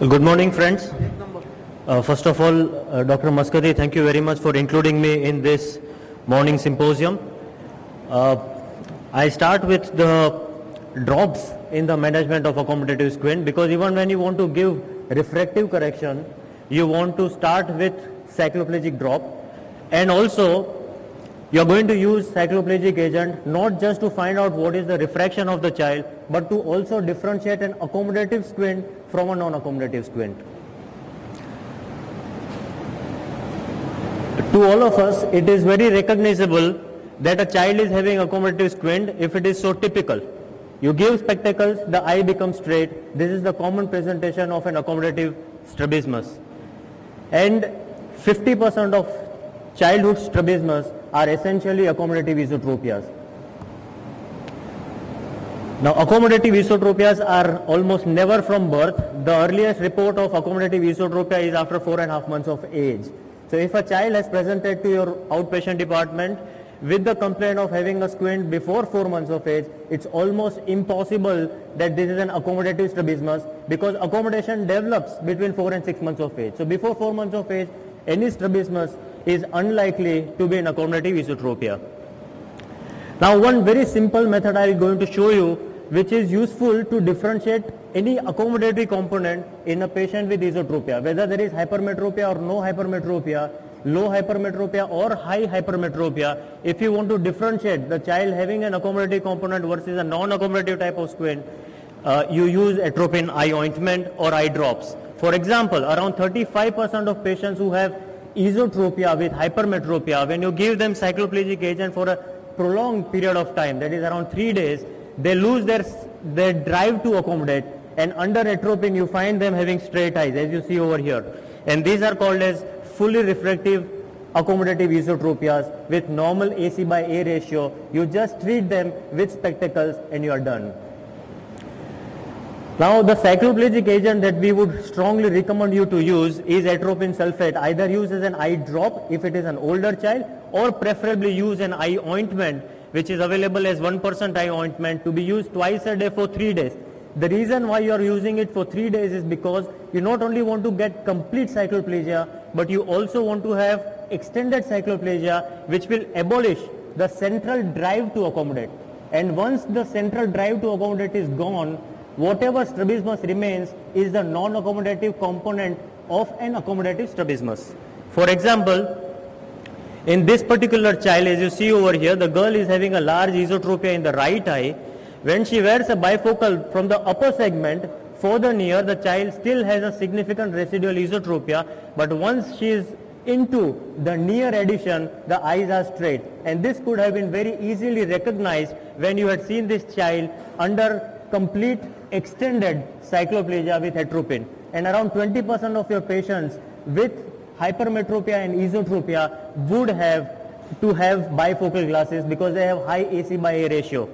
Good morning, friends. First of all, Dr. Maskati, thank you very much for including me in this morning symposium. I start with the drops in the management of accommodative squint, because even when you want to give refractive correction, you want to start with cycloplegic drop, and also you are going to use cycloplegic agent not just to find out what is the refraction of the child, but to also differentiate an accommodative squint from a non-accommodative squint. To all of us, it is very recognizable that a child is having accommodative squint if it is so typical. You give spectacles, the eye becomes straight. This is the common presentation of an accommodative strabismus. And 50% of childhood strabismus are essentially accommodative esotropias. Now, accommodative esotropias are almost never from birth. The earliest report of accommodative esotropia is after 4.5 months of age. So if a child has presented to your outpatient department with the complaint of having a squint before 4 months of age, it's almost impossible that this is an accommodative strabismus, because accommodation develops between 4 and 6 months of age. So before 4 months of age, any strabismus is unlikely to be an accommodative esotropia. Now, one very simple method I am going to show you, which is useful to differentiate any accommodative component in a patient with esotropia, whether there is hypermetropia or no hypermetropia, low hypermetropia or high hypermetropia. If you want to differentiate the child having an accommodative component versus a non-accommodative type of squint, you use atropine eye ointment or eye drops. For example, around 35% of patients who have esotropia with hypermetropia, when you give them cycloplegic agent for a prolonged period of time, that is around 3 days, they lose their drive to accommodate, and under atropine you find them having straight eyes, as you see over here. And these are called as fully refractive accommodative esotropias with normal AC by A ratio. You just treat them with spectacles and you are done. Now, the cycloplegic agent that we would strongly recommend you to use is atropine sulfate, either use as an eye drop if it is an older child, or preferably use an eye ointment, which is available as 1% eye ointment, to be used twice a day for 3 days. The reason why you are using it for 3 days is because you not only want to get complete cycloplegia, but you also want to have extended cycloplegia, which will abolish the central drive to accommodate. And once the central drive to accommodate is gone, whatever strabismus remains is the non-accommodative component of an accommodative strabismus. For example, in this particular child, as you see over here, the girl is having a large esotropia in the right eye. When she wears a bifocal from the upper segment, further near, the child still has a significant residual esotropia, but once she is into the near addition, the eyes are straight. And this could have been very easily recognized when you had seen this child under complete extended cycloplegia with atropine. And around 20% of your patients with hypermetropia and esotropia would have to have bifocal glasses because they have high AC by A ratio.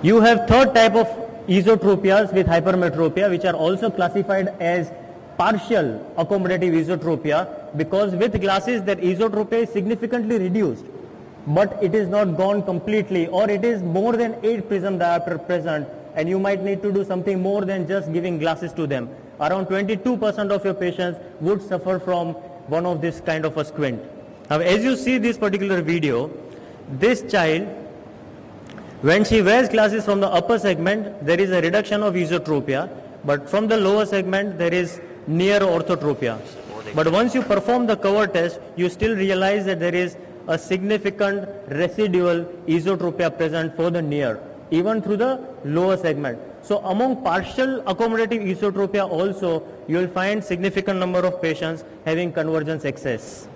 You have third type of esotropias with hypermetropia, which are also classified as partial accommodative esotropia, because with glasses their esotropia is significantly reduced, but it is not gone completely, or it is more than 8 prism diopter present, and you might need to do something more than just giving glasses to them. Around 22% of your patients would suffer from one of this kind of a squint. Now, as you see this particular video, this child, when she wears glasses from the upper segment, there is a reduction of esotropia, but from the lower segment there is near orthotropia. But once you perform the cover test, you still realize that there is a significant residual esotropia present for the near, even through the lower segment. So among partial accommodative esotropia also, you will find significant number of patients having convergence excess.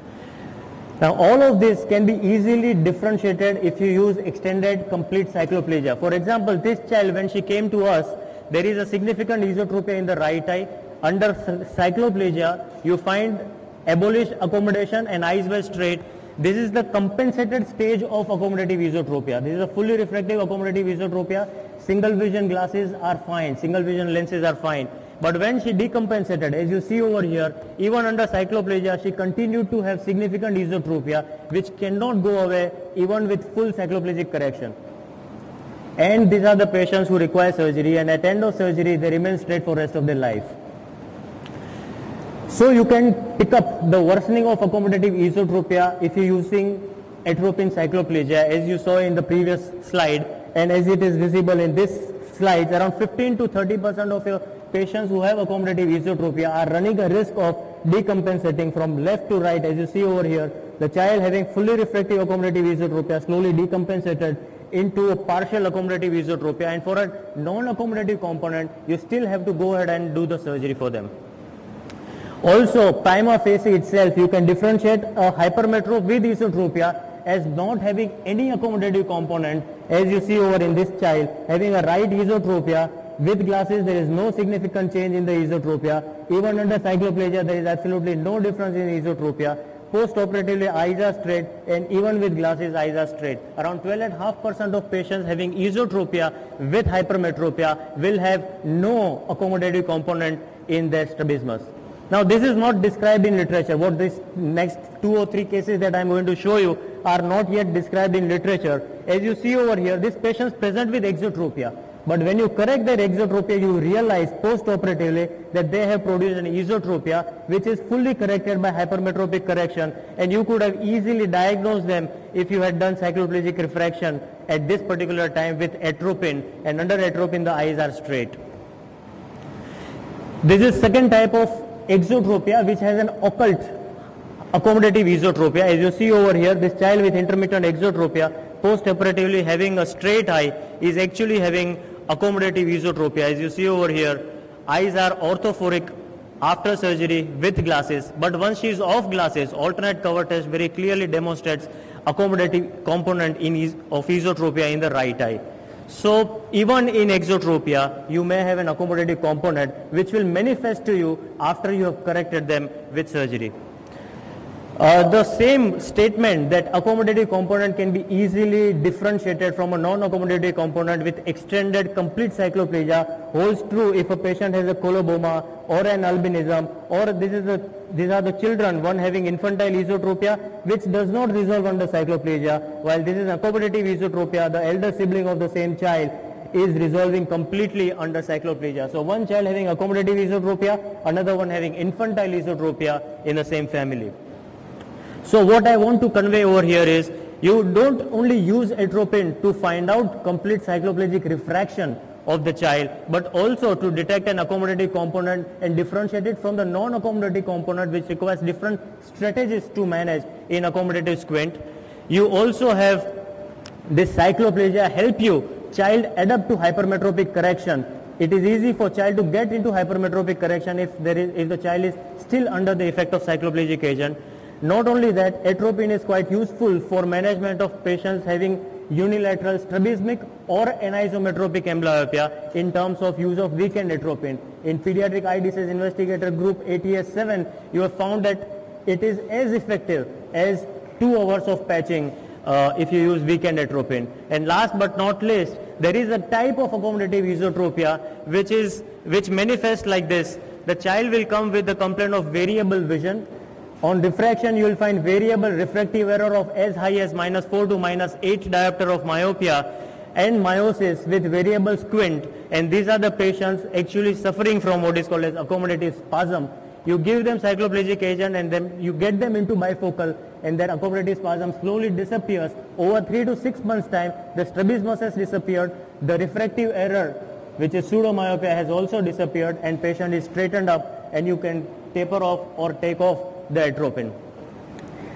Now, all of this can be easily differentiated if you use extended complete cycloplegia. For example, this child, when she came to us, there is a significant esotropia in the right eye. Under cycloplegia, you find abolished accommodation and eyes were straight. This is the compensated stage of accommodative esotropia. This is a fully refractive accommodative esotropia. Single vision glasses are fine, single vision lenses are fine. But when she decompensated, as you see over here, even under cycloplegia, she continued to have significant esotropia, which cannot go away even with full cycloplegic correction. And these are the patients who require surgery, and at end of surgery, they remain straight for the rest of their life. So you can pick up the worsening of accommodative esotropia if you're using atropine cycloplegia, as you saw in the previous slide, and as it is visible in this slide, around 15 to 30% of your patients who have accommodative esotropia are running a risk of decompensating from left to right. As you see over here, the child having fully refractive accommodative esotropia slowly decompensated into a partial accommodative esotropia, and for a non-accommodative component, you still have to go ahead and do the surgery for them. Also, prima facie itself, you can differentiate a hypermetropes with esotropia as not having any accommodative component, as you see over in this child, having a right esotropia. With glasses, there is no significant change in the esotropia. Even under cycloplegia, there is absolutely no difference in esotropia. Post-operatively, eyes are straight, and even with glasses, eyes are straight. Around 12.5% of patients having esotropia with hypermetropia will have no accommodative component in their strabismus. Now, this is not described in literature. What this next 2 or 3 cases that I am going to show you are not yet described in literature. As you see over here, these patients present with exotropia. But when you correct their exotropia, you realize post-operatively that they have produced an esotropia which is fully corrected by hypermetropic correction, and you could have easily diagnosed them if you had done cycloplegic refraction at this particular time with atropine, and under atropine the eyes are straight. This is second type of exotropia which has an occult accommodative esotropia. As you see over here, this child with intermittent exotropia post-operatively having a straight eye is actually having accommodative esotropia. As you see over here, eyes are orthophoric after surgery with glasses, but once she is off glasses, alternate cover test very clearly demonstrates accommodative component of esotropia in the right eye. So even in exotropia, you may have an accommodative component which will manifest to you after you have corrected them with surgery. The same statement that accommodative component can be easily differentiated from a non-accommodative component with extended complete cycloplegia holds true if a patient has a coloboma or an albinism, or these are the children, one having infantile esotropia which does not resolve under cycloplegia, while this is accommodative esotropia, the elder sibling of the same child is resolving completely under cycloplegia. So one child having accommodative esotropia, another one having infantile esotropia in the same family. So what I want to convey over here is, you don't only use atropine to find out complete cycloplegic refraction of the child, but also to detect an accommodative component and differentiate it from the non-accommodative component, which requires different strategies to manage in accommodative squint. You also have this cycloplegia help you child adapt to hypermetropic correction. It is easy for child to get into hypermetropic correction if the child is still under the effect of cycloplegic agent. Not only that, atropine is quite useful for management of patients having unilateral strabismic or anisometropic amblyopia in terms of use of weekend atropine. In pediatric eye disease investigator group ATS7, you have found that it is as effective as 2 hours of patching if you use weekend atropine. And last but not least, there is a type of accommodative esotropia which manifests like this. The child will come with the complaint of variable vision. On diffraction, you will find variable refractive error of as high as -4 to -8 diopter of myopia and meiosis with variable squint, and these are the patients actually suffering from what is called as accommodative spasm. You give them cycloplegic agent and then you get them into bifocal, and their accommodative spasm slowly disappears. Over 3 to 6 months time, the strabismus has disappeared, the refractive error, which is pseudomyopia, has also disappeared, and patient is straightened up, and you can taper off or take off the atropine.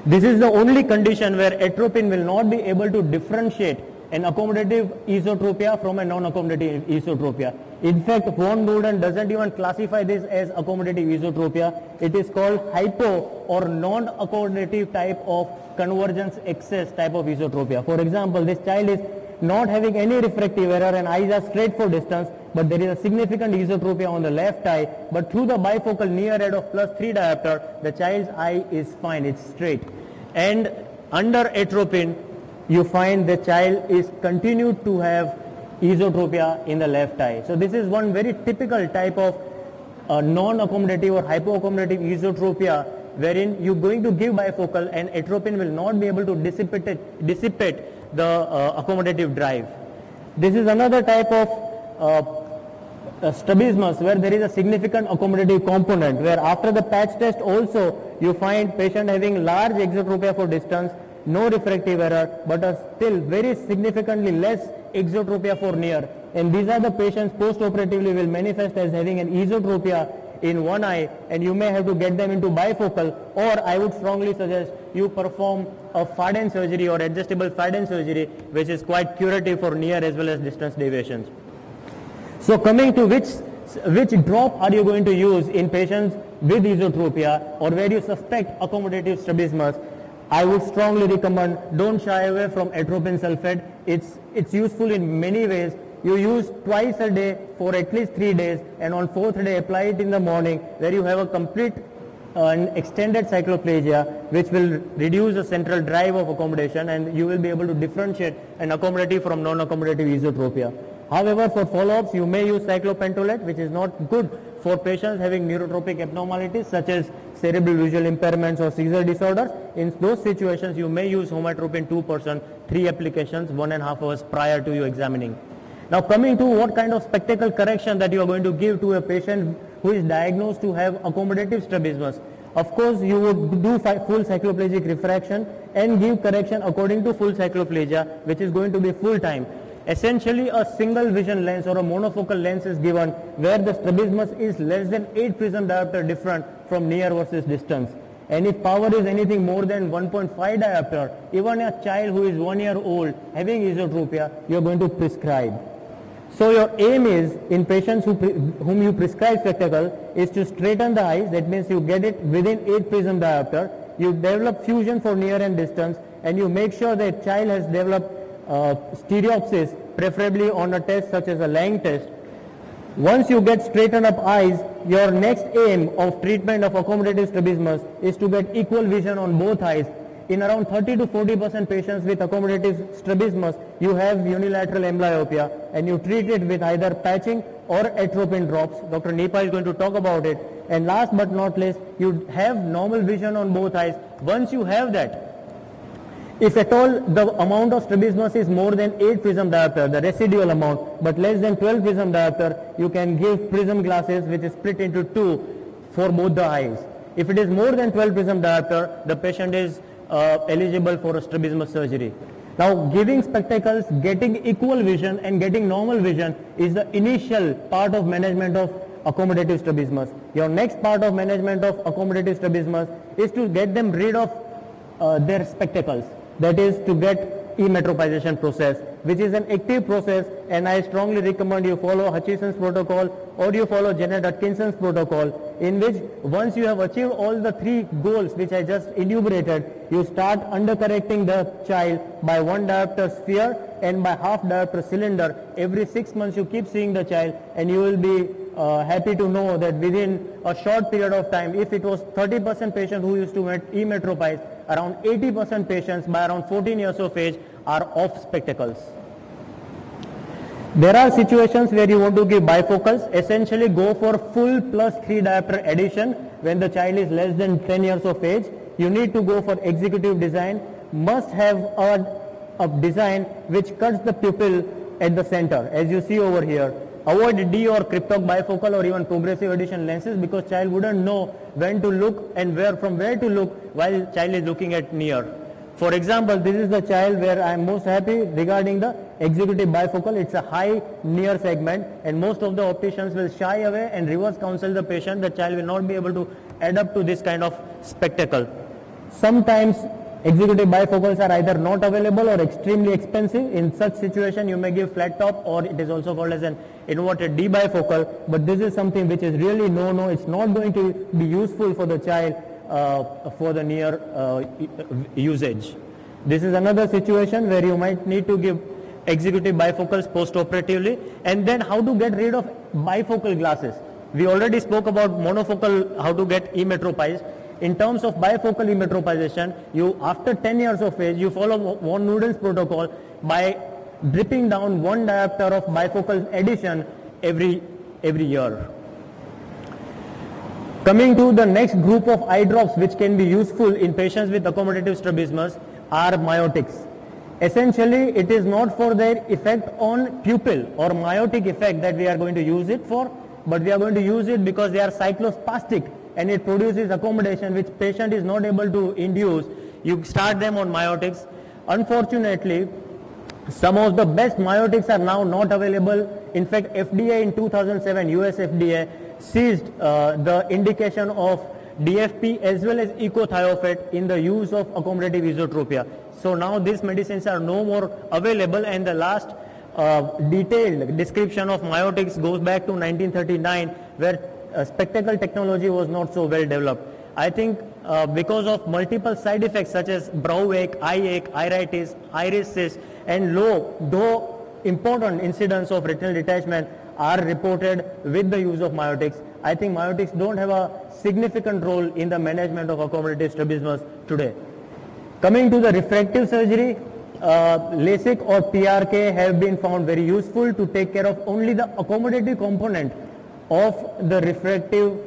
This is the only condition where atropine will not be able to differentiate an accommodative esotropia from a non-accommodative esotropia. In fact, von Norden doesn't even classify this as accommodative esotropia. It is called hypo or non-accommodative type of convergence excess type of esotropia. For example, this child is not having any refractive error and eyes are straight for distance, but there is a significant esotropia on the left eye, but through the bifocal near red of +3 diopter, the child's eye is fine, it's straight. And under atropine, you find the child is continued to have esotropia in the left eye. So this is one very typical type of non-accommodative or hypoaccommodative esotropia, wherein you're going to give bifocal and atropine will not be able to dissipate the accommodative drive. This is another type of strabismus where there is a significant accommodative component, where after the patch test also you find patient having large exotropia for distance, no refractive error, but still very significantly less exotropia for near. And these are the patients post-operatively will manifest as having an esotropia in one eye, and you may have to get them into bifocal, or I would strongly suggest you perform a Farden surgery or adjustable Farden surgery, which is quite curative for near as well as distance deviations. So coming to which drop are you going to use in patients with esotropia or where you suspect accommodative strabismus, I would strongly recommend don't shy away from atropine sulfate. It's useful in many ways. You use twice a day for at least 3 days, and on 4th day apply it in the morning, where you have a complete and extended cycloplegia, which will reduce the central drive of accommodation, and you will be able to differentiate an accommodative from non-accommodative esotropia. However, for follow-ups, you may use cyclopentolate, which is not good for patients having neurotropic abnormalities such as cerebral visual impairments or seizure disorders. In those situations, you may use homatropin 2%, 3 applications, 1.5 hours prior to you examining. Now coming to what kind of spectacle correction that you are going to give to a patient who is diagnosed to have accommodative strabismus. Of course, you would do full cycloplegic refraction and give correction according to full cycloplegia, which is going to be full time. Essentially, a single vision lens or a monofocal lens is given where the strabismus is less than 8 prism diopter different from near versus distance. And if power is anything more than 1.5 diopter, even a child who is 1 year old having esotropia, you are going to prescribe. So your aim is, in patients whom you prescribe spectacle, is to straighten the eyes. That means you get it within 8 prism diopter, you develop fusion for near and distance, and you make sure that child has developed stereopsis, preferably on a test such as a Lang test. Once you get straightened up eyes, your next aim of treatment of accommodative strabismus is to get equal vision on both eyes. In around 30 to 40% patients with accommodative strabismus, you have unilateral amblyopia, and you treat it with either patching or atropine drops. Dr. Nipa is going to talk about it. And last but not least, you have normal vision on both eyes. Once you have that, if at all the amount of strabismus is more than 8 prism diopter, the residual amount, but less than 12 prism diopter, you can give prism glasses which is split into 2 for both the eyes. If it is more than 12 prism diopter, the patient is eligible for a strabismus surgery. Now, giving spectacles, getting equal vision and getting normal vision is the initial part of management of accommodative strabismus. Your next part of management of accommodative strabismus is to get them rid of their spectacles. That is to get emetropization process, which is an active process, and I strongly recommend you follow Hutchinson's protocol or you follow Janet Atkinson's protocol, in which once you have achieved all the 3 goals which I just enumerated, you start undercorrecting the child by 1 diopter sphere and by half diopter cylinder. Every 6 months you keep seeing the child, and you will be happy to know that within a short period of time, if it was 30% patient who used to emetropize, around 80% patients by around 14 years of age are off spectacles. There are situations where you want to give bifocals. Essentially go for full plus 3 diopter addition when the child is less than 10 years of age. You need to go for executive design. Must have a design which cuts the pupil at the center, as you see over here. Avoid D or cryptoc bifocal or even progressive addition lenses, because child wouldn't know when to look and from where to look while child is looking at near. For example, this is the child where I am most happy regarding the executive bifocal. It's a high near segment, and most of the opticians will shy away and reverse counsel the patient. The child will not be able to adapt to this kind of spectacle. Sometimes executive bifocals are either not available or extremely expensive. In such situation, you may give flat top, or it is also called as an inverted D bifocal, but this is something which is really no. It's not going to be useful for the child for the near usage. This is another situation where you might need to give executive bifocals post-operatively. And then how to get rid of bifocal glasses. We already spoke about monofocal, how to get emetropized. In terms of bifocal emetropization, you after 10 years of age, you follow von Nuden's protocol by dripping down 1 diopter of bifocal addition every year. Coming to the next group of eye drops which can be useful in patients with accommodative strabismus are myotics. Essentially, it is not for their effect on pupil or miotic effect that we are going to use it for, but we are going to use it because they are cyclospastic and it produces accommodation which patient is not able to induce. You start them on miotics. Unfortunately, some of the best miotics are now not available. In fact, FDA in 2007, US FDA seized the indication of DFP as well as ecothiophat in the use of accommodative esotropia. So now these medicines are no more available, and the last detailed description of miotics goes back to 1939, where spectacle technology was not so well developed. I think because of multiple side effects such as brow ache, iritis, iris cyst, and low, though important incidence of retinal detachment are reported with the use of miotics, I think miotics don't have a significant role in the management of accommodative strabismus today. Coming to the refractive surgery, LASIK or PRK have been found very useful to take care of only the accommodative component of the refractive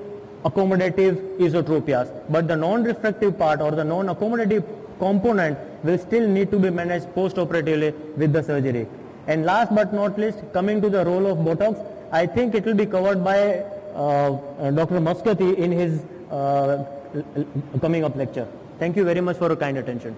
accommodative esotropias, but the non-refractive part or the non-accommodative component will still need to be managed post-operatively with the surgery. And last but not least, coming to the role of Botox, I think it will be covered by Dr. Muscati in his coming up lecture. Thank you very much for your kind attention.